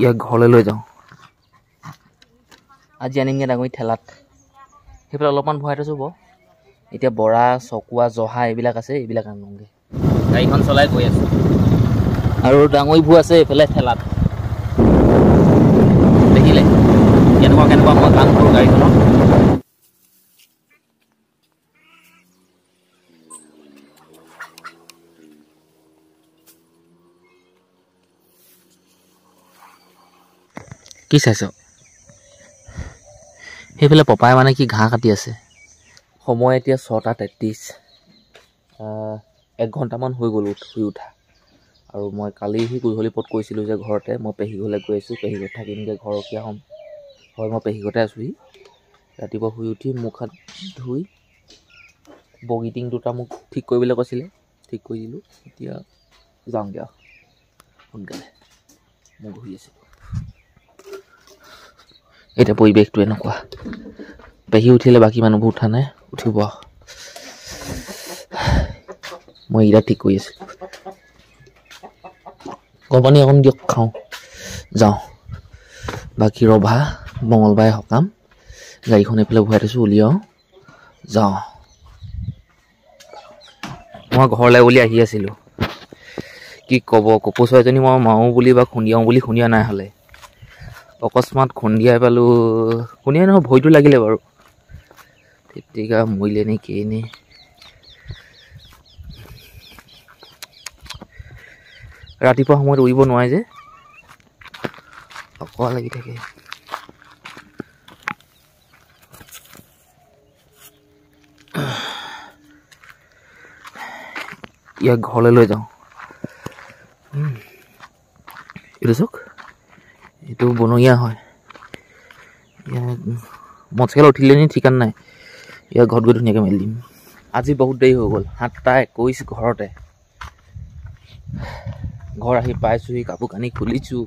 ইয়াক ঘৰলৈ লৈ যাওঁ। আজি আনিমগৈ ডাঙৰি ঠেলাত। সেইফালে অলপমান ভৰাই থৈছোঁ বাৰু। এতিয়া বৰা, চকুৱা, জহা এইবিলাক আছে, এইবিলাক আনোগৈ। গাড়ীখন চলাই গৈ আছোঁ আৰু ডাঙৰিবোৰ আছে এইফালে ঠেলাত। দেখিলে কেনেকুৱা কেনেকুৱা মই কাম কৰোঁ গাড়ীখনত। কি চাইছ? সেইফালে পপাই মানে কি ঘাঁহ কাটি আছে। সময় এতিয়া 6:33। 1 ঘণ্টামান হৈ গ'ল শুই উঠা। আৰু মই কালি সি গধূলি পৰত কৈছিলোঁ যে ঘৰতে মই পেহী ঘৰলৈ গৈ আছোঁ, পেহী ঘৰত থাকিমগৈ, ঘৰখীয়া হ'ম। হয়, মই পেহী ঘৰতে আছোঁহি। ৰাতিপুৱা শুই উঠি মুখ হাত ধুই বগীটিং দুটা মোক ঠিক কৰিবলৈ কৈছিলে, ঠিক কৰি দিলোঁ। এতিয়া যাওঁগৈ আৰু সোনকালে। মই ঘূৰি আছিলোঁ। এতিয়া পৰিৱেশটো এনেকুৱা। পেহী উঠিলে, বাকী মানুহবোৰ উঠা নাই, উঠিব। মই এইকেইটা ঠিক কৰি আছোঁ। গৰম পানী অকণ দিয়ক, খাওঁ, যাওঁ। বাকী ৰভা মঙলবাৰে সকাম। গাড়ীখন এইফালে ভৰাই থৈছোঁ, উলিয়াওঁ, যাওঁ। মই ঘৰলৈ বুলি আহি আছিলোঁ। কি ক'ব, কপৌ চৰাইজনী মই মাৰোঁ বুলি বা খুন্দিয়াওঁ বুলি খুন্দিয়া নাই হ'লে। অকস্মাত খুন্দিয়াই পালোঁ। খুন্দিয়াই নহয়, ভয়টো লাগিলে বাৰু। তেতিয়া মৰিলে নে কি নে। ৰাতিপুৱা সময়ত উৰিব নোৱাৰে যে, অকৰা লাগি থাকে। ইয়াক ঘৰলৈ লৈ যাওঁ। এইটো চাওক, এইটো বনৰীয়া হয়। ইয়াক মটৰচাইকেল উঠিলে নি ঠিকান নাই। ইয়াক ঘৰত গৈ ধুনীয়াকৈ মেলি দিম। আজি বহুত দেৰি হৈ গ'ল, 7:21 ঘৰতে। ঘৰ আহি পাইছোঁহি, কাপোৰ কানি খুলিছোঁ,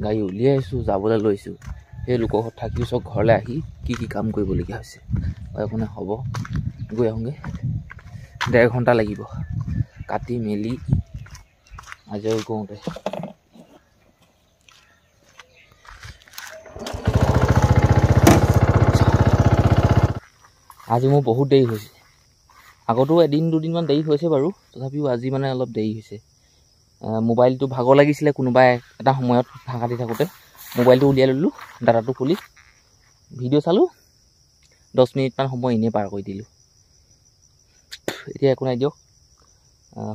গাড়ী উলিয়াইছোঁ, যাবলৈ লৈছোঁ। সেই লোকৰ ঘৰত থাকিও চব ঘৰলৈ আহি কি কি কাম কৰিবলগীয়া হৈছে। একো নাই, হ'ব, গৈ আহোঁগৈ। 1.5 ঘণ্টা লাগিব কাটি মেলি আজৰি কৰোঁতে। আজি মোৰ বহুত দেৰি হৈছে। আগতো 1-2দিনমান দেৰি হৈছে বাৰু, তথাপিও আজি মানে অলপ দেৰি হৈছে। মোবাইলটো ভাগৰ লাগিছিলে কোনোবাই এটা সময়ত ঘাঁহ কাটি থাকোঁতে। মোবাইলটো উলিয়াই ল'লোঁ, ডাটাটো খুলি ভিডিঅ' চালোঁ। 10 মিনিটমান সময় এনেই পাৰ কৰি দিলোঁ। এতিয়া একো নাই দিয়ক,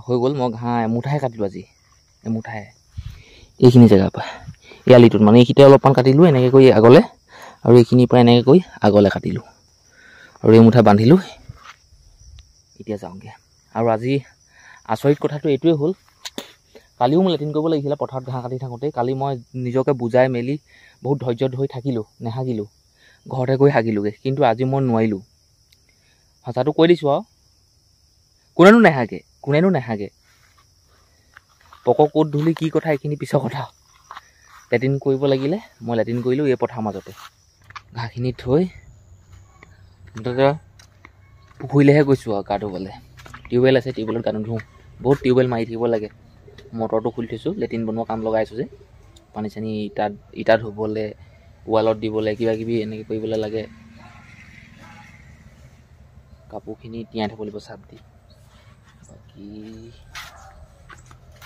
হৈ গ'ল। মই ঘাঁহ এমুঠাহে কাটিলোঁ আজি, এমুঠাহে। এইখিনি জেগাৰ পৰা এই আলিটোত মানে এইখিনিতে অলপমান কাটিলোঁ এনেকৈ কৰি আগলৈ, আৰু এইখিনিৰ পৰা এনেকৈ কৰি আগলৈ কাটিলোঁ, আৰু এই মুঠা বান্ধিলোঁ। এতিয়া যাওঁগৈ। আৰু আজি আচৰিত কথাটো এইটোৱে হ'ল, কালিও মই লেট্ৰিন কৰিব লাগিছিলে পথাৰত ঘাঁহ কাটি থাকোঁতেই। কালি মই নিজকে বুজাই মেলি বহুত ধৈৰ্য ধৰি থাকিলোঁ, নেহাগিলোঁ, ঘৰতে গৈ হাগিলোঁগৈ। কিন্তু আজি মই নোৱাৰিলোঁ। সঁচাটো কৈ দিছোঁ আৰু, কোনেনো নেহাগে। পক ক'ত ধূলি কি কথা এইখিনি পিছৰ কথা। লেট্ৰিন কৰিব লাগিলে মই লেট্ৰিন কৰিলোঁ এই পথাৰ মাজতে। ঘাঁহখিনি থৈ মুঠতে পুখুৰীলৈহে গৈছোঁ আৰু গা ধুবলৈ। টিউবৱেল আছে, টিউবৱেলত গা নুধুওঁ। বহুত টিউবৱেল মাৰি থাকিব লাগে। মটৰটো খুলি থৈছোঁ, লেট্ৰিন বনোৱা কাম লগাইছোঁ যে। পানী চানী ইটা ধুবলৈ, ৱালত দিবলৈ, কিবা কিবি এনেকৈ কৰিবলৈ লাগে। কাপোৰখিনি তিয়াই থ'ব লাগিব চাৰ্ফ দি। বাকী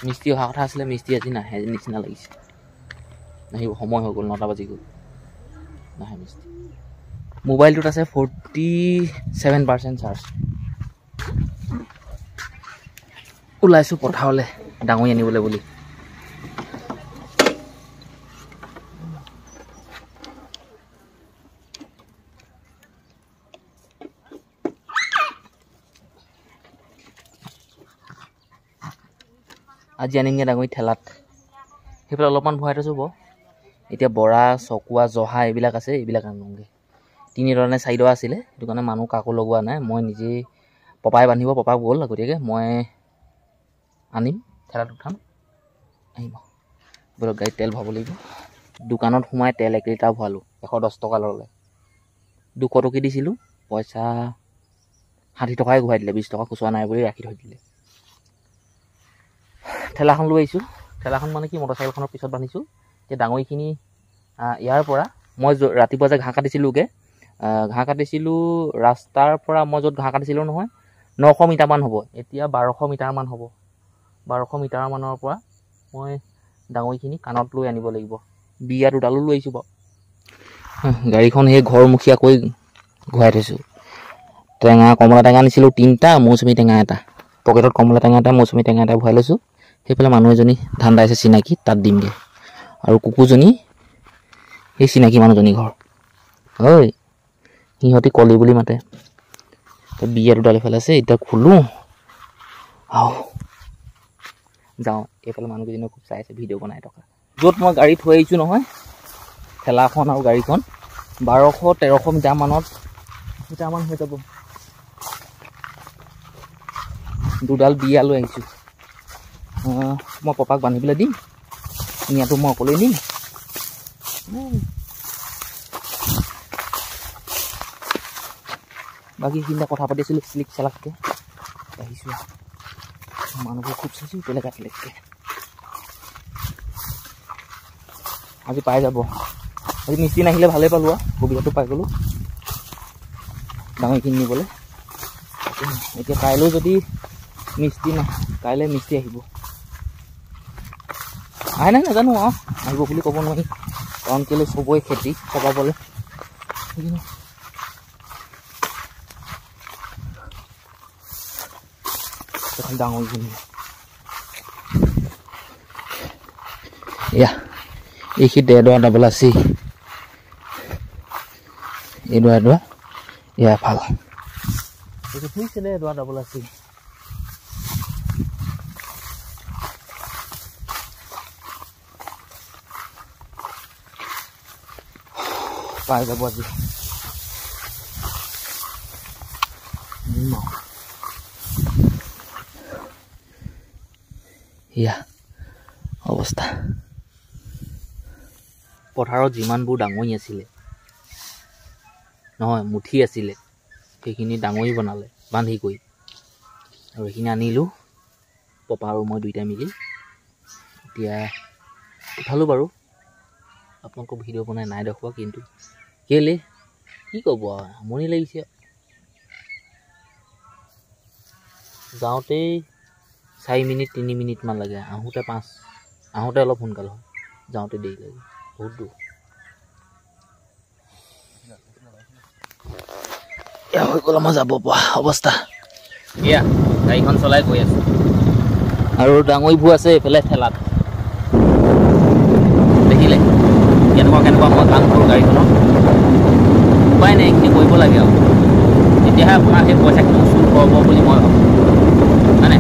মিস্ত্ৰী অহা কথা আছিলে, মিস্ত্ৰী আজি নাহে নিচিনা লাগিছে। নাহিব, সময় হৈ গ'ল, 9টা বাজি গ'ল, নাহে মিস্ত্ৰী। মোবাইলটোত আছে 47% চাৰ্জ। ওলাইছোঁ পথাৰলৈ ডাঙৰি আনিবলৈ বুলি। আজি আনিমগৈ ডাঙৰি ঠেলাত। সেইফালে অলপমান ভৰাই থৈছোঁ বাৰু। এতিয়া বৰা, চকুৱা, জহা এইবিলাক আছে, এইবিলাক আনোগৈ। 3 নে 4 আছিলে, সেইটো কাৰণে মানুহ কাকো লগোৱা নাই। মই নিজেই, পপাই বান্ধিব, পপা গ'ল আগতীয়াকৈ। মই আনিম, ঠেলাত উঠাম, আহিব। বলক গাড়ীত তেল ভৰাব লাগিব। দোকানত সোমাই তেল 1 লিটাৰ ভৰালোঁ, 110 টকা ল'লে। 200 টকি দিছিলোঁ, পইচা 60 টকাই ঘূৰাই দিলে। 20 টকা খুচুৰা নাই বুলি ৰাখি থৈ দিলে। ঠেলাখন লৈ আহিছোঁ, ঠেলাখন মানে কি মটৰচাইকেলখনৰ পিছত বান্ধিছোঁ। এতিয়া ডাঙৰিখিনি ইয়াৰ পৰা মই ৰাতিপুৱা যে ঘাঁহ কাটিছিলোঁগৈ, ঘাঁহ কাটিছিলোঁ ৰাস্তাৰ পৰা, মই য'ত ঘাঁহ কাটিছিলোঁ নহয় 900 মিটাৰমান হ'ব, এতিয়া 1200 মিটাৰমান হ'ব। 1200 মিটাৰমানৰ পৰা মই ডাঙৰিখিনি কাণত লৈ আনিব লাগিব। বিয়া দুডালো লৈ আহিছোঁ বাৰু। গাড়ীখন সেই ঘৰমুখীয়াকৈ ঘূৰাই থৈছোঁ। টেঙা কমলা টেঙা নিছিলোঁ 3টা, মৌচুমী টেঙা 1টা, পকেটত কমলা টেঙা 1টা, মৌচুমী টেঙা 1টা ভৰাই লৈছোঁ। সেইফালে মানুহ এজনী ধান দাইছে চিনাকি, তাত দিমগৈ। আৰু কুকুৰজনী সেই চিনাকি মানুহজনী ঘৰ। ঐ সিহঁতি কলি বুলি মাতে। বিয়া দুডাল এইফালে আছে, এতিয়া খোলোঁ আৰু যাওঁ। এইফালে মানুহকেইজনীয়ে খুব চাই আছে, ভিডিঅ' বনাই থকা। য'ত মই গাড়ী থৈ আহিছোঁ নহয়, ঠেলাখন আৰু গাড়ীখন 1200-1300 মিটাৰমান হৈ যাব। দুডাল বিয়া লৈ আহিছোঁ। মই পপাক বান্ধিবলৈ দিম, নিয়াটো মই অকলেই নিম। বাকী সেইখিনিতে কথা পাতিছিলোঁ চিলিক চালাককৈ, আহিছোঁ। মানুহবোৰ খুব চাইছোঁ বেলেগকৈ। আজি পাই যাব। আজি মিস্ত্ৰী নাহিলে ভালেই পালোঁ আৰু, সুবিধাটো পাই গ'লোঁ ডাঙৰিখিনি নিবলৈ। এতিয়া কাইলৈ যদি মিস্ত্ৰী কাইলৈ মিস্ত্ৰী আহিব। আহে নাই নাজানো আৰু, আহিব বুলি ক'ব নোৱাৰি, কাৰণ কেলৈ চবৰে খেতি চপাবলৈ। ডাঙৰিখিনি এয়া এইখিনি ডেৰডৰা ডাবল আছেই। এডৰা এয়া ভাল, এইটো ঠিক আছে, এডৰা ডাবল আছেই। পাই যাব আজি। এয়া অৱস্থা। পথাৰত যিমানবোৰ ডাঙৰি আছিলে নহয়, মুঠি আছিলে, সেইখিনি ডাঙৰি বনালে বান্ধি কৰি, আৰু সেইখিনি আনিলোঁ পপা আৰু মই দুইটাই মিলি। এতিয়া উঠালোঁ বাৰু, আপোনালোকক ভিডিঅ' বনাই নাই দেখুওৱা, কিন্তু কেলৈ কি ক'ব আৰু, আমনি লাগিছে। যাওঁতেই 4 মিনিট 3 মিনিটমান লাগে, আহোঁতে অলপ সোনকাল হয়, যাওঁতে দেৰি লাগে, বহুত দূৰ। এয়া হৈ গ'ল আমাৰ যাব পৰা অৱস্থা। এয়া গাড়ীখন চলাই গৈ আছোঁ, আৰু ডাঙৰিবোৰ আছে এইফালে ঠেলাত। দেখিলে কেনেকুৱা মই কাম কৰোঁ গাড়ীখনত। উপায় নাই, এইখিনি কৰিব লাগে আৰু, তেতিয়াহে আপোনাৰ সেই পইচাখিনি উচুল হ'ব বুলি মই ভাবোঁ, হয়নে?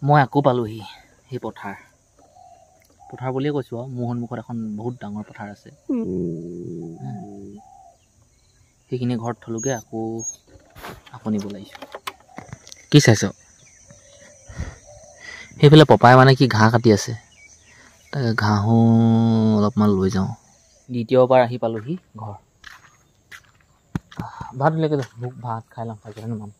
মই আকৌ পালোহি সেই পথাৰ বুলিয়ে কৈছোঁ আৰু মোৰ সন্মুখত এখন বহুত ডাঙৰ পথাৰ আছে সেইখিনি ঘৰত থলোঁগৈ আকৌ নিব লাগিছোঁ কি চাইছ সেইফালে পপাই মানে কি ঘাঁহ কাটি আছে তাকে ঘাঁহো অলপমান লৈ যাওঁ দ্বিতীয়বাৰ আহি পালোহি ঘৰ ভাত উলিয়াই যা মোক ভাত খাই লওঁ খাই পেলাই নাম